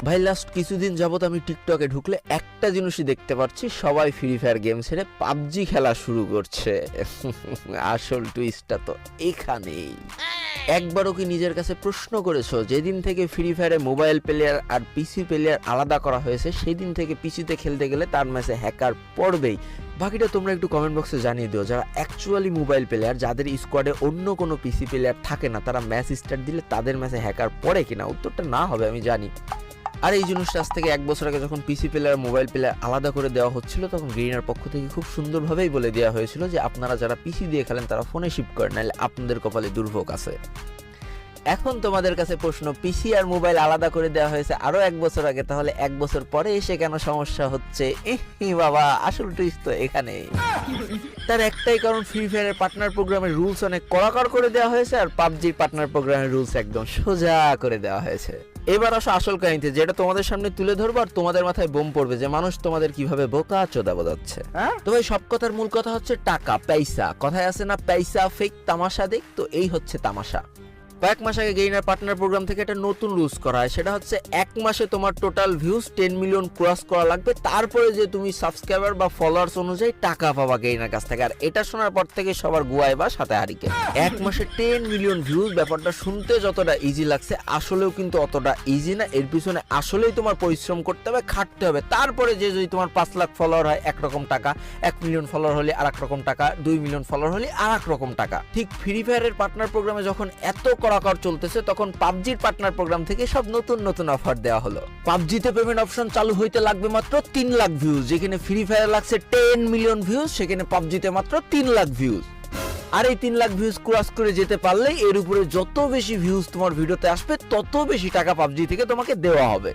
ভাই লাস্ট কিছুদিন যাবত আমি টিকটকে ঢুকলে একটা জিনিসই দেখতে পাচ্ছি, সবাই ফ্রি ফায়ার গেম ছেড়ে পাবজি খেলা শুরু করছে। আসল টুইস্টটা তো এখানেই। একবারও কি নিজের কাছে প্রশ্ন করেছো, যেদিন থেকে ফ্রি ফায়ারে মোবাইল প্লেয়ার আর পিসি প্লেয়ার আলাদা করা হয়েছে সেই দিন থেকে পিসিতে খেলতে গেলে তার ম্যাচে হ্যাকার পড়বেই? বাকিটা তোমরা একটু কমেন্ট বক্সে জানিয়ে দিও। যারা অ্যাকচুয়ালি মোবাইল প্লেয়ার, যাদের স্কোয়াডে অন্য কোনো পিসি প্লেয়ার থাকে না, তারা ম্যাচ স্টার্ট দিলে তাদের ম্যাচে হ্যাকার পড়ে কিনা? উত্তরটা না হবে আমি জানি। আর এই জিনিসটা আজ থেকে 1 বছর আগে যখন পিসি প্লেয়ার মোবাইল প্লেয়ার আলাদা করে দেওয়া হচ্ছিল, তখন গ্রিনার পক্ষ থেকে খুব সুন্দরভাবেই বলে দেওয়া হয়েছিল যে আপনারা যারা পিসি দিয়ে খেলেন তারা ফোনে শিফট করেন, নাহলে আপনাদের কপালে দুর্ভোগ আছে। এখন তোমাদের কাছে প্রশ্ন, পিসি আর মোবাইল আলাদা করে দেওয়া হয়েছে আরো 1 বছর আগে, তাহলে 1 বছর পরে এসে কেন সমস্যা হচ্ছে? বাবা, আসল টুইস্ট তো এখানে। তার একটাই কারণ, ফ্রি ফায়ারের পার্টনার প্রোগ্রামের রুলস অনেক কড়াকড় করে দেওয়া হয়েছে, আর পাবজির পার্টনার প্রোগ্রামের রুলস একদম সোজা করে দেওয়া হয়েছে। এবার আসো আসল কাহিনীতে, যেটা তোমাদের সামনে তুলে ধরবো আর তোমাদের মাথায় বোম পড়বে যে মানুষ তোমাদের কিভাবে বোকা চোদা বোঝাচ্ছে। তো ভাই, সব কথার মূল কথা হচ্ছে টাকা, পয়সা। কথায় আছে না, পয়সা ফেক তামাশা দেখ, তো এই হচ্ছে তামাশা। কয়েক মাস আগে গেইনার পার্টনার প্রোগ্রাম থেকে একটা নতুন রুলস করা হয়, সেটা হচ্ছে 1 মাসে তোমার টোটাল ভিউজ 10 মিলিয়ন ক্রস করা লাগবে, তারপরে যে তুমি সাবস্ক্রাইবার বা ফলোয়ার্স অনুযায়ী টাকা পাবা গেইনার কাছ থেকে। আর এটা শোনার পর থেকে সবার গুয়ায় বা সাথে হারিকে 1 মাসে 10 মিলিয়ন ভিউজ, ব্যাপারটা শুনতে যতটা ইজি লাগছে আসলেও কিন্তু অতটা ইজি না। এর পিছনে আসলেই তোমার পরিশ্রম করতে হবে, খাটতে হবে। তারপরে যে যদি তোমার 5 লাখ ফলোয়ার হয় একরকম টাকা, 1 মিলিয়ন ফলোয়ার হলে আর এক রকম টাকা, 2 মিলিয়ন ফলোয়ার হলে আর এক রকম টাকা। ঠিক ফ্রি ফায়ারের পার্টনার প্রোগ্রামে যখন এত কড়াকড় চলতেছে, তখন পাবজির পার্টনার প্রোগ্রাম থেকে সব নতুন নতুন অফার দেওয়া হলো। পাবজিতে পেমেন্ট অপশন চালু হইতে লাগবে মাত্র 3 লাখ ভিউজ, যেখানে ফ্রি ফায়ার লাগছে 10 মিলিয়ন ভিউজ, সেখানে পাবজিতে মাত্র 3 লাখ ভিউজ। আর এই 3 লাখ ভিউজ ক্রস করে যেতে পারলে এর উপরে যত বেশি ভিউজ তোমার ভিডিওতে আসবে তত বেশি টাকা পাবজি থেকে তোমাকে দেওয়া হবে।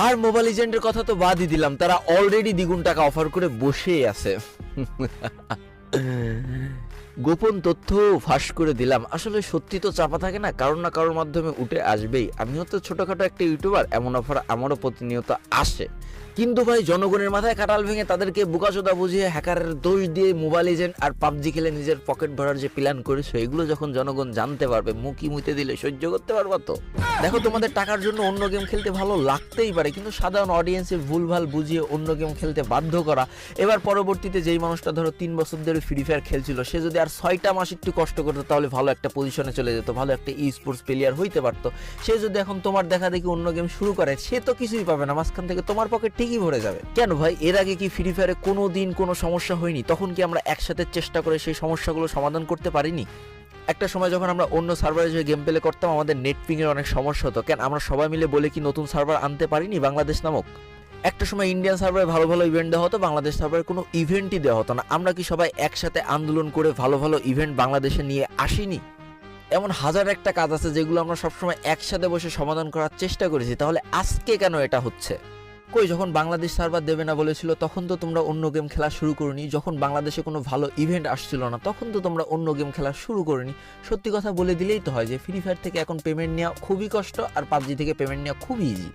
আর মোবাইল লিজেন্ডের কথা তো বাদই দিলাম, তারা অলরেডি দ্বিগুণ টাকা অফার করে বসেই আছে। গোপন তথ্য ফাঁস করে দিলাম। আসলে সত্যি তো চাপা থাকে না, কারোর না কারোর মাধ্যমে উঠে আসবেই। আমিও তো ছোটখাটো একটা ইউটিউবার, এমন অফার আমারও প্রতিনিয়ত আসে। কিন্তু ভাই, জনগণের মাথায় কাটাল ভেঙে তাদেরকে বোকাচোদা বুঝিয়ে হ্যাকারের দোষ দিয়ে মোবাইল লিজেন্ড আর পাবজি খেলে নিজের পকেট ভরার যে প্ল্যান করেছো, এগুলো যখন জনগণ জানতে পারবে, মুখি মুইতে দিলে সহ্য করতে পারবা তো? দেখো, তোমাদের টাকার জন্য অন্য গেম খেলতে ভালো লাগতেই পারে, কিন্তু সাধারণ অডিয়েন্সের ভুলভাল বুঝিয়ে অন্য গেম খেলতে বাধ্য করা। এবার পরবর্তীতে যেই মানুষটা ধরো 3 বছর ধরে ফ্রি ফায়ার খেলছিল, সে যদি আর 6টা মাস একটু কষ্ট করতো তাহলে ভালো একটা পজিশনে চলে যেত, ভালো একটা ই স্পোর্টস প্লেয়ার হইতে পারতো। সে যদি এখন তোমার দেখা দেখি অন্য গেম শুরু করে, সে তো কিছুই পাবে না, মাঝখান থেকে তোমার পকেট ঠিকই ভরে যাবে। কেন ভাই, এর আগে কি ফ্রি ফায়ারে কোনো দিন কোনো সমস্যা হয়নি? তখন কি আমরা একসাথে চেষ্টা করে সেই সমস্যাগুলো সমাধান করতে পারিনি? একটা সময় যখন আমরা অন্য সার্ভারে যে গেম প্লে করতাম, আমাদের নেট পিং এর অনেক সমস্যা হতো। কেন আমরা সবাই মিলে বলে কি নতুন সার্ভার আনতে পারিনি বাংলাদেশ নামক? একটা সময় ইন্ডিয়ান সার্ভারে ভালো ভালো ইভেন্ট দেওয়া হতো, বাংলাদেশ সার্ভারে কোনো ইভেন্টই দেওয়া হতো না। আমরা কি সবাই একসাথে আন্দোলন করে ভালো ভালো ইভেন্ট বাংলাদেশে নিয়ে আসিনি? এমন হাজার একটা কাজ আছে যেগুলো আমরা সবসময় একসাথে বসে সমাধান করার চেষ্টা করেছি। তাহলে আজকে কেন এটা হচ্ছে? কই, যখন বাংলাদেশ সার্ভার দেবে না বলেছিল তখন তো তোমরা অন্য গেম খেলা শুরু করনি। যখন বাংলাদেশে কোনো ভালো ইভেন্ট আসছিল না তখন তো তোমরা অন্য গেম খেলা শুরু করনি। সত্যি কথা বলে দিলেই তো হয় যে ফ্রি ফায়ার থেকে এখন পেমেন্ট নেওয়া খুবই কষ্ট, আর পাবজি থেকে পেমেন্ট নেওয়া খুবই ইজি।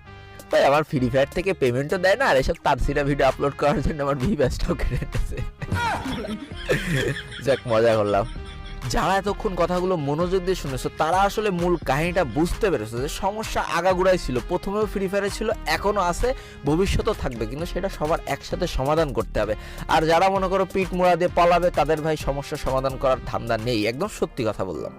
ভাই, আমার ফ্রি ফায়ার থেকে পেমেন্টও দেয় না, আর এসব তারসিরা ভিডিও আপলোড করার জন্য আমার ভিউয়ার্সটাও কেটে নিতেছে। যাক, মজা করলাম। যারা এতক্ষণ কথাগুলো মনোযোগ দিয়ে শুনেছো, তারা আসলে মূল কাহিনীটা বুঝতে পেরেছো যে সমস্যা আগাগোড়াই ছিল। প্রথমেও ফ্রি ফায়ারে ছিল, এখনো আছে, ভবিষ্যতেও থাকবে, কিন্তু সেটা সবার একসাথে সমাধান করতে হবে। আর যারা মনে করো পিঠ মোড়া দিয়ে পালাবে, তাদের ভাই সমস্যা সমাধান করার ধান্দা নেই। একদম সত্যি কথা বললাম।